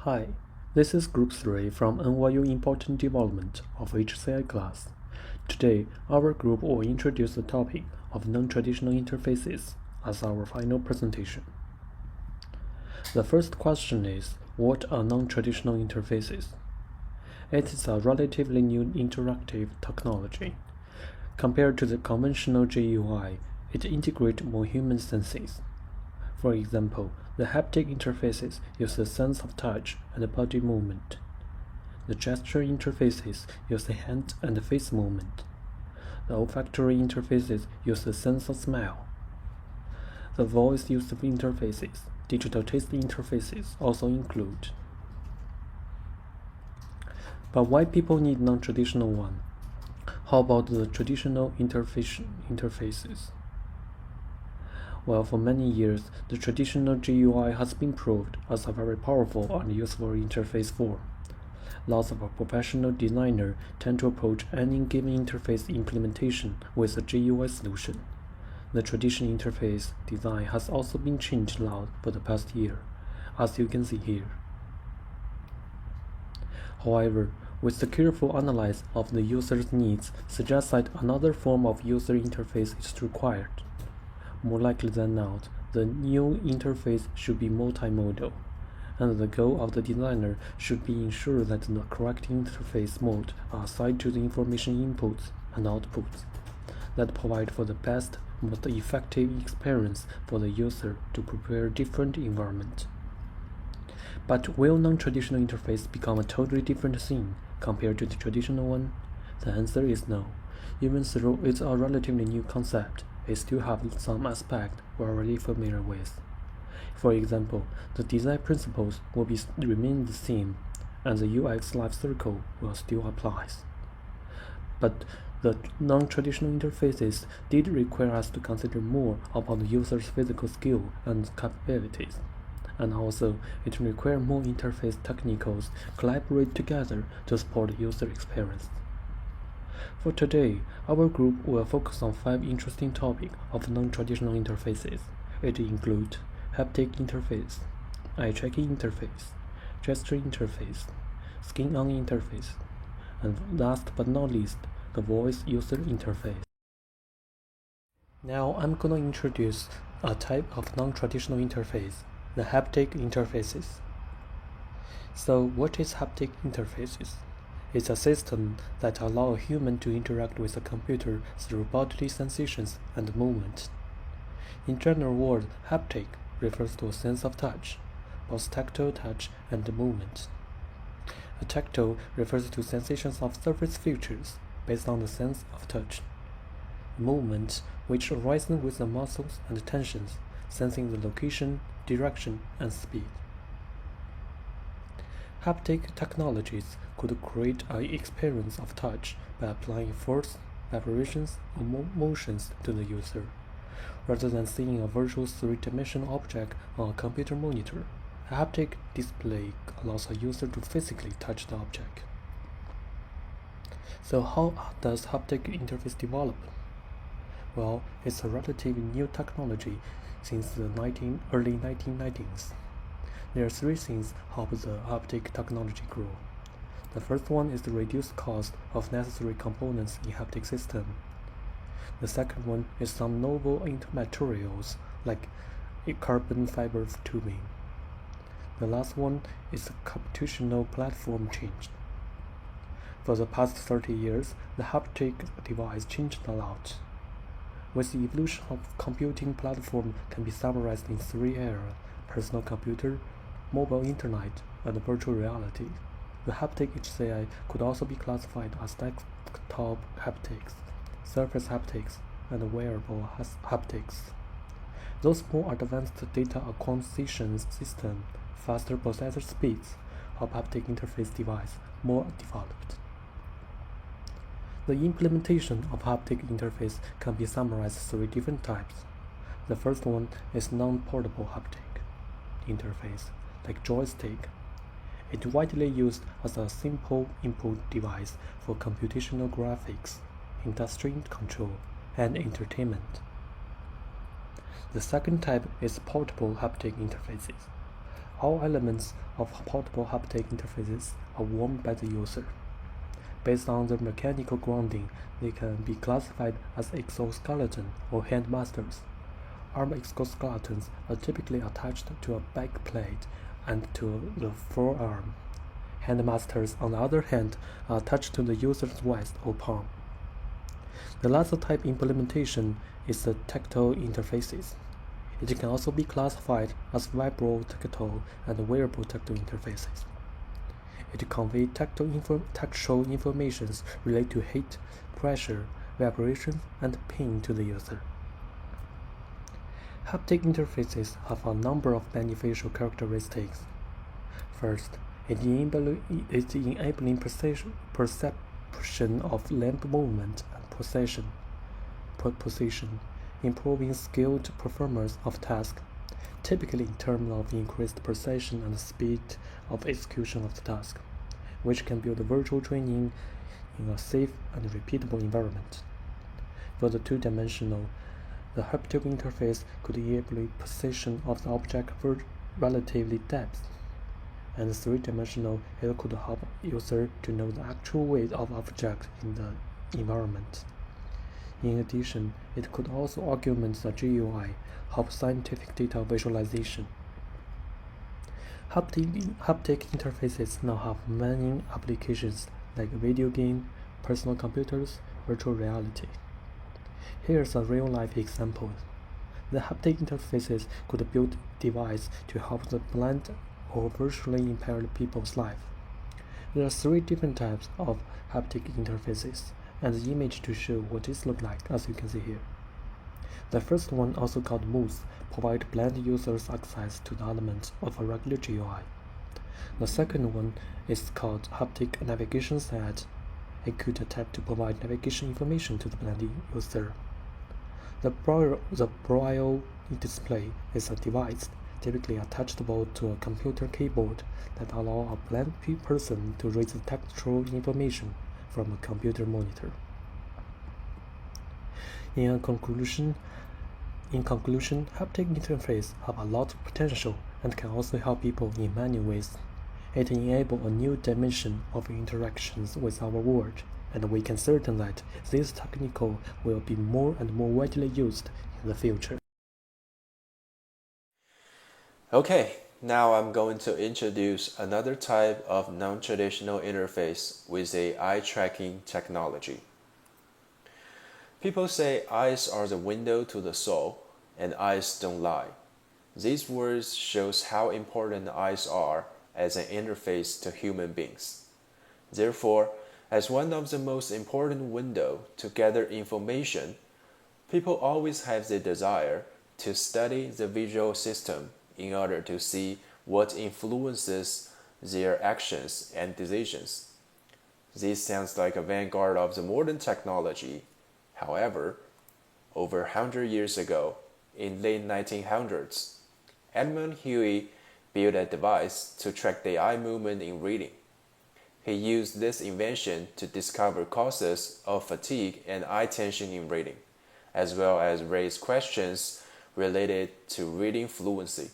Hi, this is Group 3 from NYU Important Development of HCI class. Today, our group will introduce the topic of non-traditional interfaces as our final presentation. The first question is, what are non-traditional interfaces? It is a relatively new interactive technology. Compared to the conventional GUI, it integrates more human senses. For example, the haptic interfaces use the sense of touch and body movement. The gesture interfaces use the hand and face movement. The olfactory interfaces use the sense of smell. The voice use interfaces, digital taste interfaces also include. But why people need non-traditional one? How about the traditional interfaces? Well, for many years, the traditional GUI has been proved as a very powerful and useful interface form. Lots of professional designers tend to approach any given interface implementation with a GUI solution. The traditional interface design has also been changed a lot for the past year, as you can see here. However, with the careful analysis of the user's needs suggests that another form of user interface is required. More likely than not, the new interface should be multimodal, and the goal of the designer should be ensure that the correct interface mode are assigned to the information inputs and outputs that provide for the best, most effective experience for the user to prepare different environment. But will non-traditional interface become a totally different thing compared to the traditional one? The answer is no. Even though it's a relatively new concept, it still have some aspects we're already familiar with. For example, the design principles will remain the same, and the UX life cycle will still apply. But the non-traditional interfaces did require us to consider more about the user's physical skill and capabilities, and also it requires more interface technicals collaborate together to support the user experience. For today, our group will focus on 5 interesting topics of non-traditional interfaces. It includes haptic interface, eye-tracking interface, gesture interface, skin-on interface, and last but not least, the voice user interface. Now I'm going to introduce a type of non-traditional interface, the haptic interfaces. So what is haptic interfaces? It's a system that allows a human to interact with a computer through bodily sensations and movement. In general word, haptic refers to a sense of touch, both tactile touch and movement. A tactile refers to sensations of surface features based on the sense of touch. Movement, which arises with the muscles and tensions, sensing the location, direction, and speed. Haptic technologies could create an experience of touch by applying force, vibrations, or motions to the user. Rather than seeing a virtual 3-dimensional object on a computer monitor, a haptic display allows a user to physically touch the object. So how does haptic interface develop? Well, it's a relatively new technology since the early 1990s. There are 3 things help the haptic technology grow. The first one is the reduced cost of necessary components in haptic system. The second one is some novel materials like carbon fiber tubing. The last one is the computational platform change. For the past 30 years, the haptic device changed a lot. With the evolution of computing platform can be summarized in 3 areas: personal computer, mobile internet, and virtual reality. The haptic HCI could also be classified as desktop haptics, surface haptics, and wearable haptics. Those more advanced data acquisition systems, faster processor speeds, help haptic interface device more developed. The implementation of haptic interface can be summarized 3 different types. The first one is non-portable haptic interface, like joystick. It's widely used as a simple input device for computational graphics, industry control, and entertainment. The second type is portable haptic interfaces. All elements of portable haptic interfaces are worn by the user. Based on their mechanical grounding, they can be classified as exoskeleton or hand masters. Arm exoskeletons are typically attached to a back plate and to the forearm. Hand masters, on the other hand, are attached to the user's wrist or palm. The last type implementation is the tactile interfaces. It can also be classified as vibro-tactile and wearable tactile interfaces. It conveys tactile information related to heat, pressure, vibration, and pain to the user. Haptic interfaces have a number of beneficial characteristics. First, it is enabling perception of limb movement and position, improving skilled performance of tasks, typically in terms of increased precision and speed of execution of the task, which can build virtual training in a safe and repeatable environment. For the two-dimensional, the haptic interface could enable position of the object for relatively depth, and three-dimensional, it could help user to know the actual weight of object in the environment. In addition, it could also augment the GUI, help scientific data visualization. Haptic interfaces now have many applications like video game, personal computers, virtual reality. Here's a real-life example. The haptic interfaces could build devices to help the blind or visually impaired people's life. There are three different types of haptic interfaces, and the image to show what this looks like, as you can see here. The first one, also called MOOS, provides blind users access to the elements of a regular GUI. The second one is called haptic navigation set. It could attempt to provide navigation information to the blind user. The braille display is a device typically attachable to a computer keyboard that allows a blind person to read the textual information from a computer monitor. In conclusion, haptic interface have a lot of potential and can also help people in many ways. It enables a new dimension of interactions with our world, and we can certain that this technique will be more and more widely used in the future. Okay, now I'm going to introduce another type of non-traditional interface with a eye tracking technology. People say eyes are the window to the soul, and eyes don't lie. These words shows how important eyes are as an interface to human beings. Therefore, as one of the most important windows to gather information, people always have the desire to study the visual system in order to see what influences their actions and decisions. This sounds like a vanguard of the modern technology. However, over 100 years ago, in late 1900s, Edmund Huey built a device to track the eye movement in reading. He used this invention to discover causes of fatigue and eye tension in reading, as well as raise questions related to reading fluency.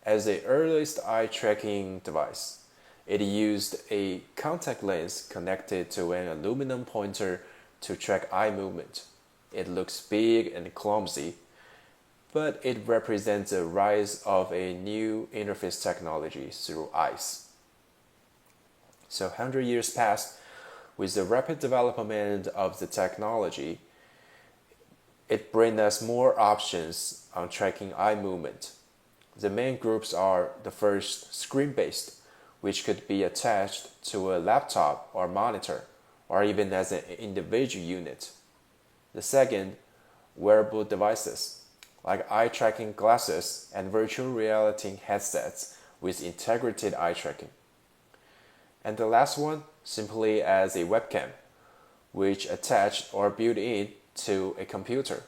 As the earliest eye tracking device, it used a contact lens connected to an aluminum pointer to track eye movement. It looks big and clumsy, but it represents the rise of a new interface technology through eyes. So 100 years passed. With the rapid development of the technology, it brings us more options on tracking eye movement. The main groups are the first, screen-based, which could be attached to a laptop or monitor, or even as an individual unit. The second, wearable devices, like eye-tracking glasses and virtual reality headsets with integrated eye tracking. And the last one, simply as a webcam, which attached or built in to a computer.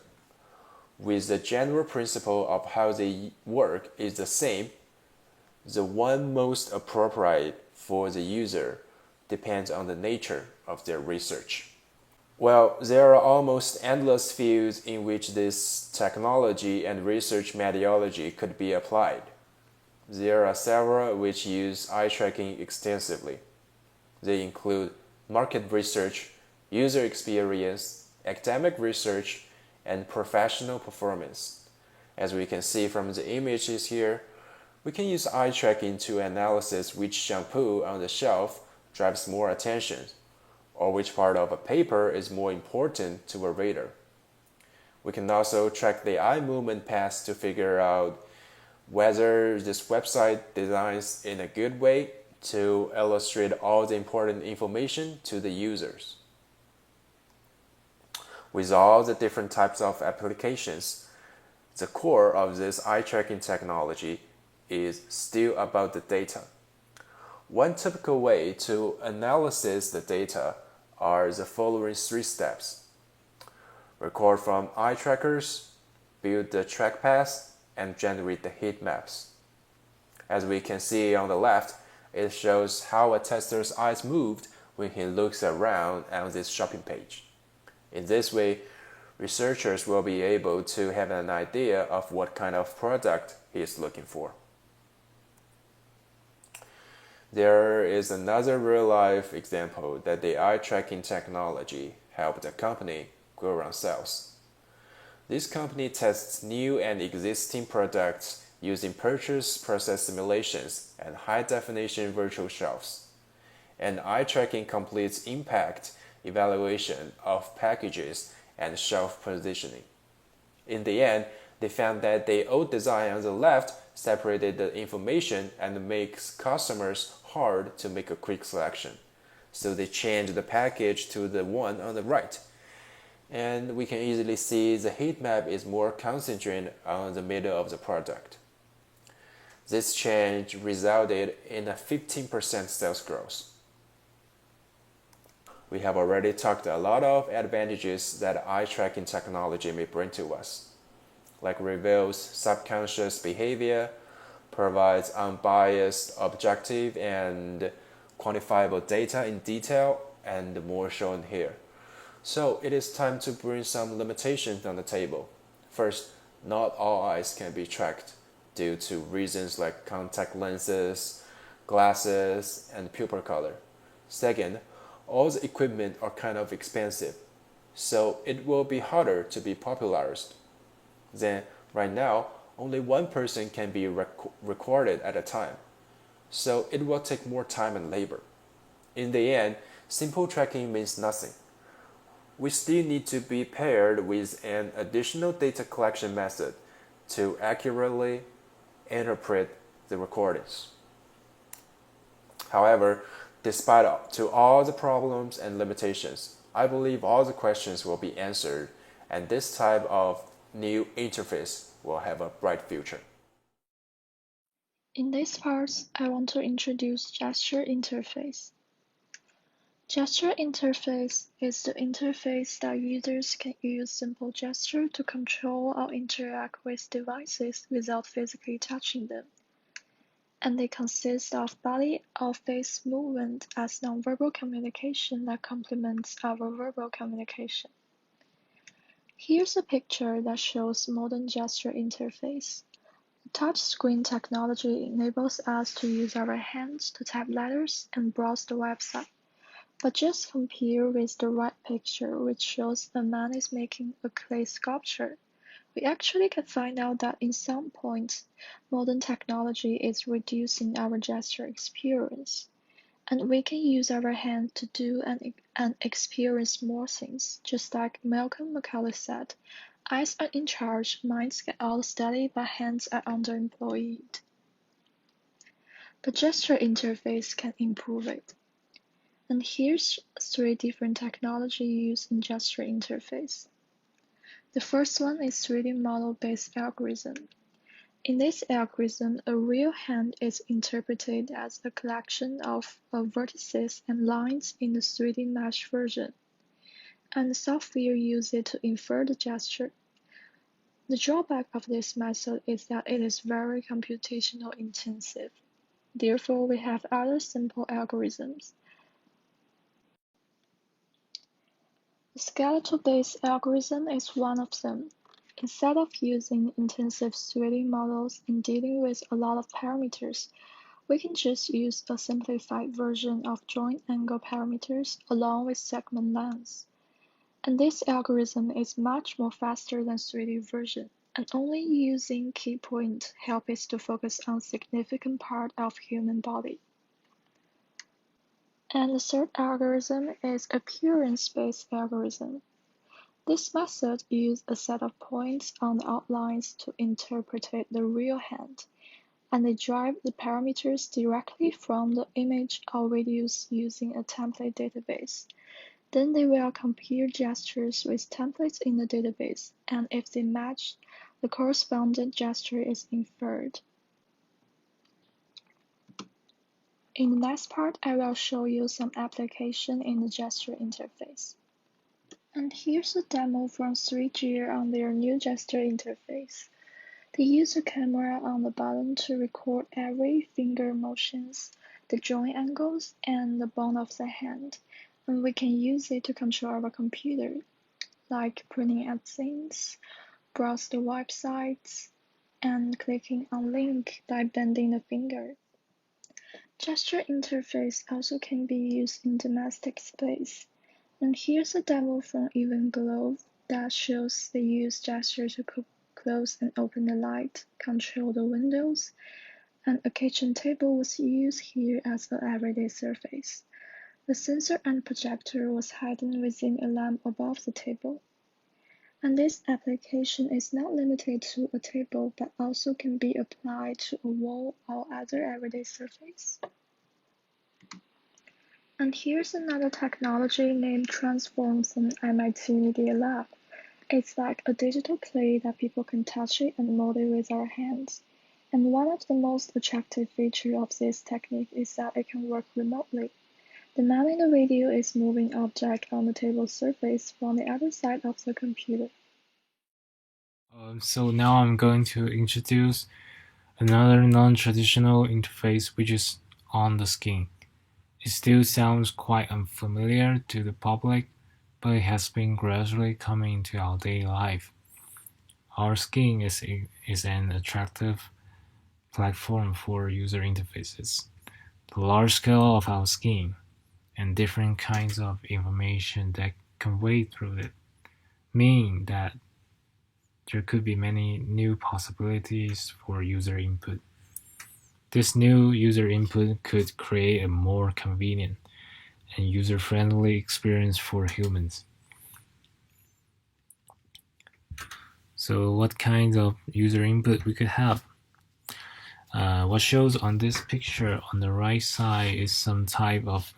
With the general principle of how they work is the same, the one most appropriate for the user depends on the nature of their research. Well, there are almost endless fields in which this technology and research methodology could be applied. There are several which use eye tracking extensively. They include market research, user experience, academic research, and professional performance. As we can see from the images here, we can use eye tracking to analyze which shampoo on the shelf drives more attention, or which part of a paper is more important to a reader. We can also track the eye movement paths to figure out whether this website designs in a good way to illustrate all the important information to the users. With all the different types of applications, the core of this eye tracking technology is still about the data. One typical way to analyze the data are the following three steps. Record from eye trackers, build the track paths, and generate the heat maps. As we can see on the left, it shows how a tester's eyes moved when he looks around on this shopping page. In this way, researchers will be able to have an idea of what kind of product he is looking for. There is another real-life example that the eye tracking technology helped a company grow on sales. This company tests new and existing products using purchase process simulations and high-definition virtual shelves. And eye tracking completes impact evaluation of packages and shelf positioning. In the end, they found that the old design on the left separated the information and makes customers hard to make a quick selection. So they changed the package to the one on the right. And we can easily see the heat map is more concentrated on the middle of the product. This change resulted in a 15% sales growth. We have already talked a lot of advantages that eye tracking technology may bring to us, like reveals subconscious behavior, provides unbiased, objective, and quantifiable data in detail, and more shown here. So it is time to bring some limitations on the table. First, not all eyes can be tracked due to reasons like contact lenses, glasses, and pupil color. Second, all the equipment are kind of expensive, so it will be harder to be popularized. Then, right now, only one person can be recorded at a time, so it will take more time and labor. In the end, simple tracking means nothing. We still need to be paired with an additional data collection method to accurately interpret the recordings. However, despite all the problems and limitations, I believe all the questions will be answered, and this type of new interface will have a bright future. In this part, I want to introduce gesture interface. Gesture interface is the interface that users can use simple gesture to control or interact with devices without physically touching them. And they consist of body or face movement as nonverbal communication that complements our verbal communication. Here's a picture that shows modern gesture interface. Touchscreen technology enables us to use our hands to type letters and browse the website. But just compare with the right picture, which shows a man is making a clay sculpture. We actually can find out that in some points, modern technology is reducing our gesture experience. And we can use our hand to do and experience more things. Just like Malcolm McCulley said, eyes are in charge, minds get all steady, but hands are underemployed. The gesture interface can improve it. And here's 3 different technology used in gesture interface. The first one is 3D model-based algorithm. In this algorithm, a real hand is interpreted as a collection of vertices and lines in the 3D mesh version, and the software uses it to infer the gesture. The drawback of this method is that it is very computational intensive. Therefore, we have other simple algorithms. The skeletal-based algorithm is one of them. Instead of using intensive 3D models and dealing with a lot of parameters, we can just use a simplified version of joint angle parameters along with segment lengths. And this algorithm is much more faster than 3D version, and only using key point help us to focus on significant part of human body. And the third algorithm is appearance-based algorithm. This method uses a set of points on the outlines to interpret the real hand, and they derive the parameters directly from the image or videos using a template database. Then they will compare gestures with templates in the database, and if they match, the corresponding gesture is inferred. In the next part, I will show you some application in the gesture interface. And here's a demo from 3Gear on their new gesture interface. They use a camera on the bottom to record every finger motions, the joint angles, and the bone of the hand, and we can use it to control our computer, like pointing at things, browse the websites, and clicking on link by bending the finger. Gesture interface also can be used in domestic space. And here's a demo from Even Glove that shows they use gesture to close and open the light, control the windows, and a kitchen table was used here as an everyday surface. The sensor and projector was hidden within a lamp above the table. And this application is not limited to a table but also can be applied to a wall or other everyday surface. And here's another technology named Transform from MIT Media Lab. It's like a digital clay that people can touch it and mold it with our hands. And one of the most attractive features of this technique is that it can work remotely. The man in the video is moving object on the table surface from the other side of the computer. So now I'm going to introduce another non-traditional interface which is on the skin. It still sounds quite unfamiliar to the public, but it has been gradually coming into our daily life. Our skin is an attractive platform for user interfaces. The large scale of our skin and different kinds of information that convey through it mean that there could be many new possibilities for user input. This new user input could create a more convenient and user-friendly experience for humans. So what kinds of user input we could have? What shows on this picture on the right side is some type of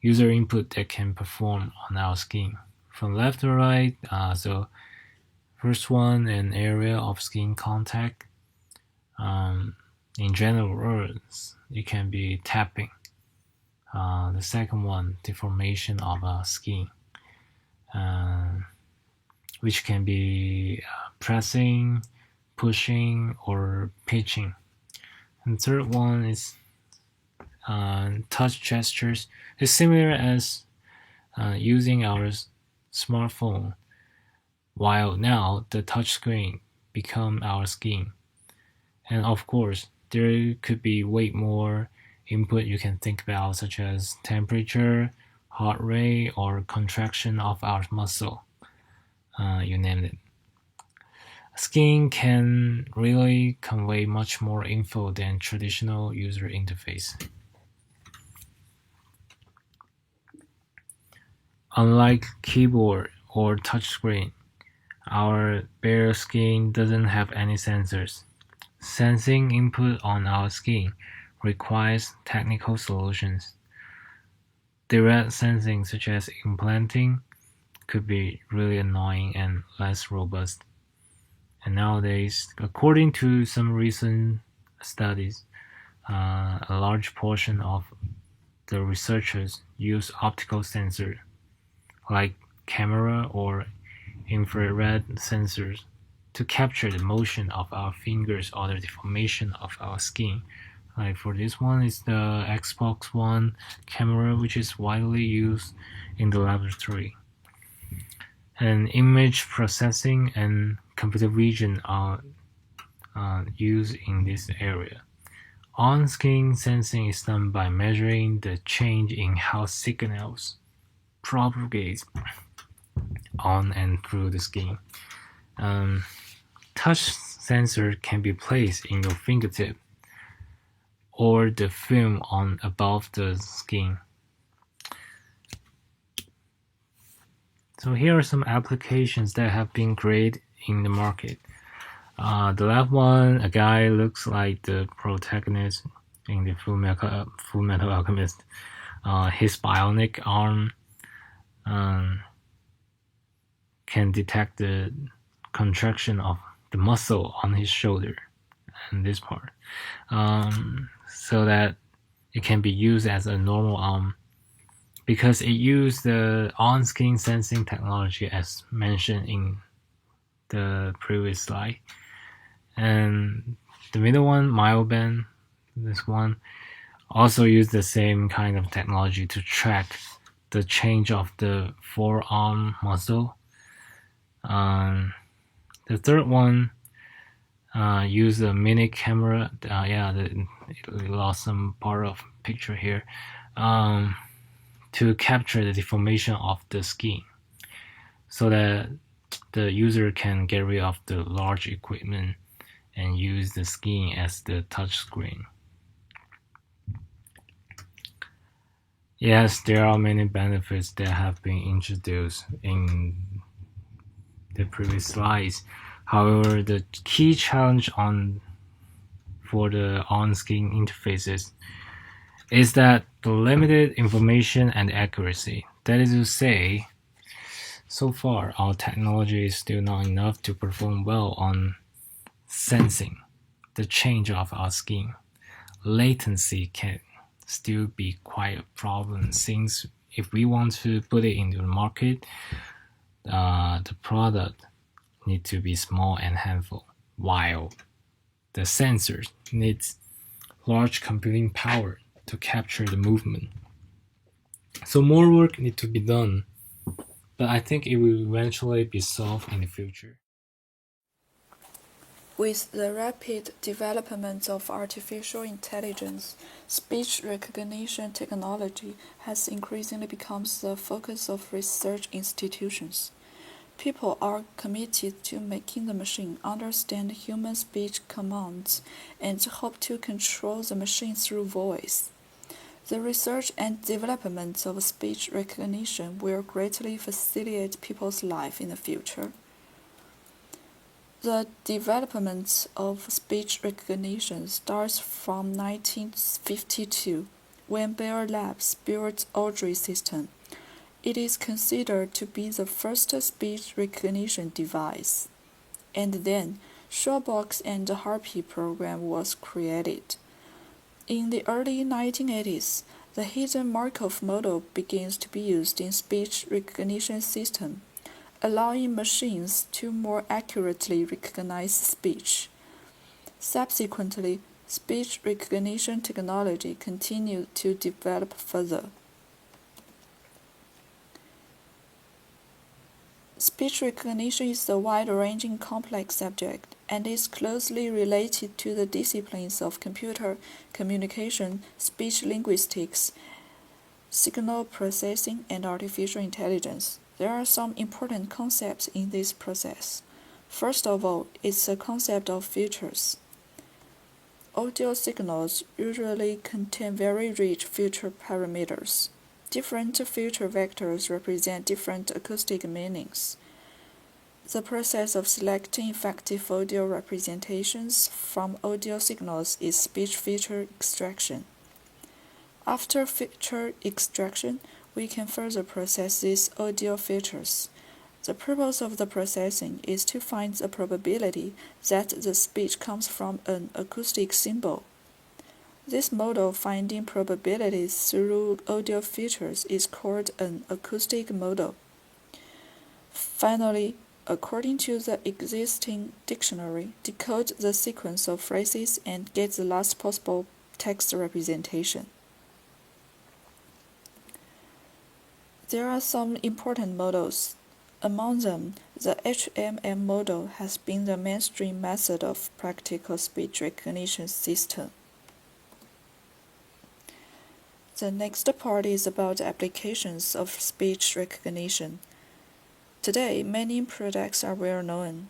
user input that can perform on our skin. From left to right, so first one, an area of skin contact. In general words, it can be tapping. The second one, deformation of skin, which can be pressing, pushing, or pitching. And third one is touch gestures. It's similar as using our smartphone, while now the touch screen become our skin. And of course, there could be way more input you can think about, such as temperature, heart rate, or contraction of our muscle. You name it. Skin can really convey much more info than traditional user interface. Unlike keyboard or touchscreen, our bare skin doesn't have any sensors. Sensing input on our skin requires technical solutions. Direct sensing, such as implanting, could be really annoying and less robust. And nowadays, according to some recent studies, a large portion of the researchers use optical sensors, like camera or infrared sensors, to capture the motion of our fingers or the deformation of our skin. Like for this one, it's the Xbox One camera, which is widely used in the laboratory. and image processing and computer vision are used in this area. On-skin sensing is done by measuring the change in how signals propagate on and through the skin. Touch sensor can be placed in your fingertip or the film on above the skin. So here are some applications that have been created in the market. The left one, a guy looks like the protagonist in the Full Metal Alchemist. His bionic arm can detect the contraction of the muscle on his shoulder and this part, so that it can be used as a normal arm because it used the on-skin sensing technology as mentioned in the previous slide. And the middle one, Myoband, this one, also used the same kind of technology to track the change of the forearm muscle. The third one used a mini camera. It lost some part of picture here, to capture the deformation of the skin, so that the user can get rid of the large equipment and use the skin as the touch screen. Yes, there are many benefits that have been introduced in the previous slides. However, the key challenge for the on-skin interfaces is that the limited information and accuracy. That is to say, so far our technology is still not enough to perform well on sensing the change of our skin. Latency can still be quite a problem, since if we want to put it into the market, the product need to be small and handful, while the sensors needs large computing power to capture the movement. So more work need to be done, but I think it will eventually be solved in the future. With the rapid development of artificial intelligence, speech recognition technology has increasingly become the focus of research institutions. People are committed to making the machine understand human speech commands and hope to control the machine through voice. The research and development of speech recognition will greatly facilitate people's life in the future. The development of speech recognition starts from 1952, when Bell Labs built Audrey system. It is considered to be the first speech recognition device. And then, Showbox and the Harpy program was created. In the early 1980s, the hidden Markov model begins to be used in speech recognition system, allowing machines to more accurately recognize speech. Subsequently, speech recognition technology continued to develop further. Speech recognition is a wide-ranging complex subject and is closely related to the disciplines of computer communication, speech linguistics, signal processing, and artificial intelligence. There are some important concepts in this process. First of all, it's the concept of filters. Audio signals usually contain very rich filter parameters. Different filter vectors represent different acoustic meanings. The process of selecting effective audio representations from audio signals is speech filter extraction. After filter extraction, we can further process these audio filters. The purpose of the processing is to find the probability that the speech comes from an acoustic symbol. This mode of finding probabilities through audio filters is called an acoustic model. Finally, according to the existing dictionary, decode the sequence of phrases and get the last possible text representation. There are some important models. Among them, the HMM model has been the mainstream method of practical speech recognition system. The next part is about applications of speech recognition. Today, many products are well known.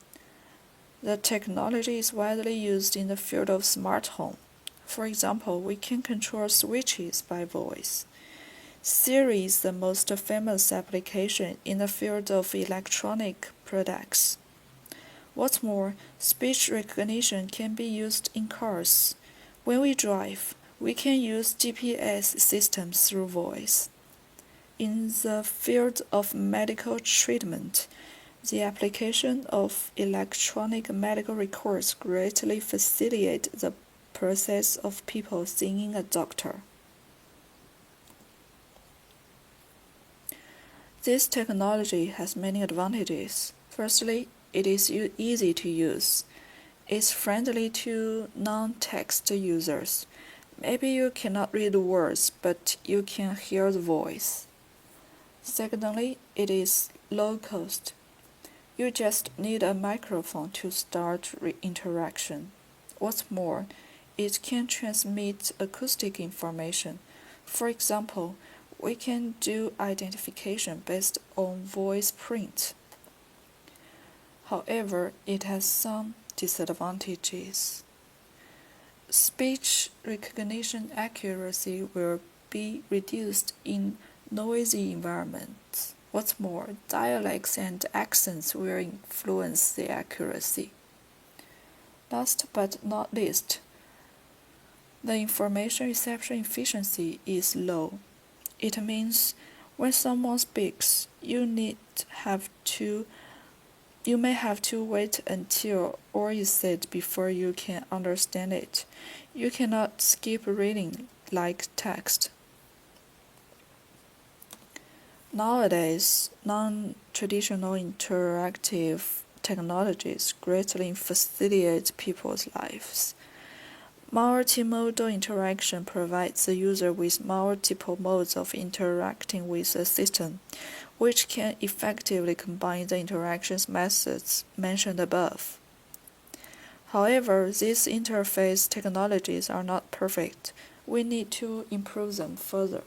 The technology is widely used in the field of smart home. For example, we can control switches by voice. Siri is the most famous application in the field of electronic products. What's more, speech recognition can be used in cars. When we drive, we can use GPS systems through voice. In the field of medical treatment, the application of electronic medical records greatly facilitate the process of people seeing a doctor. This technology has many advantages. Firstly, it is easy to use. It's friendly to non-text users. Maybe you cannot read the words, but you can hear the voice. Secondly, it is low cost. You just need a microphone to start interaction. What's more, it can transmit acoustic information. For example, we can do identification based on voice print. However, it has some disadvantages. Speech recognition accuracy will be reduced in noisy environments. What's more, dialects and accents will influence the accuracy. Last but not least, the information reception efficiency is low. It means when someone speaks, you may have to wait until all is said before you can understand it. You cannot skip reading like text. Nowadays, non-traditional interactive technologies greatly facilitate people's lives. Multimodal interaction provides the user with multiple modes of interacting with the system, which can effectively combine the interactions methods mentioned above. However, these interface technologies are not perfect. We need to improve them further.